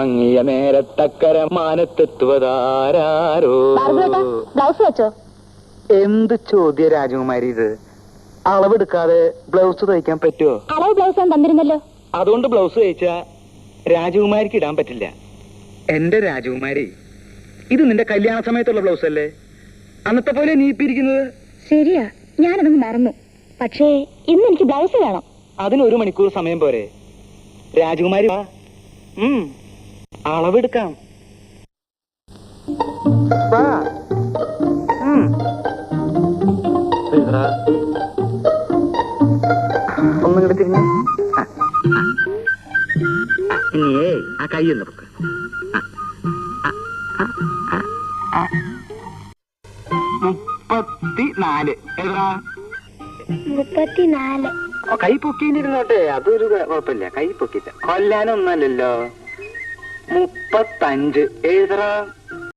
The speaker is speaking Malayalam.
മങ്ങിയ നേരത്തക്കര മാനത്തെത്തുവതാരോ. ബ്ലൗസ് വെച്ചോ? എന്ത് ചോദ്യ രാജകുമാരി ഇത്? അളവെടുക്കാതെ ബ്ലൗസ് തയ്ക്കാൻ പറ്റുമോ? അളവ് ബ്ലൗസ് ഞാൻ തന്നിരുന്നല്ലോ. അതുകൊണ്ട് ബ്ലൗസ് തയ്ച്ചാ രാജകുമാരിക്ക് ഇടാൻ പറ്റില്ല. എന്റെ രാജകുമാരി, ഇത് നിന്റെ കല്യാണ സമയത്തുള്ള ബ്ലൗസ് അല്ലേ? അന്നത്തെ പോലെ നീപ്പിരിക്കുന്നത്. ശരിയാ, ഞാനതൊന്ന് മറന്നു. പക്ഷേ ഇന്ന് എനിക്ക് ബ്ലൗസ് വേണം. അതിന് 1 മണിക്കൂർ സമയം പോരെ? രാജകുമാരി വാ, അളവെടുക്കാം. ഒന്നും കൂടെ തിരിഞ്ഞ് ഇനിയേ ആ കൈയൊന്ന് പൊക്ക്. 34. എതാ 34. കൈ പൊക്കിന്നിരുന്നോട്ടെ, അതൊരു കുഴപ്പമില്ല. കൈ പൊക്കില്ല, കൊല്ലാനൊന്നല്ലല്ലോ. 35. എഴുതറ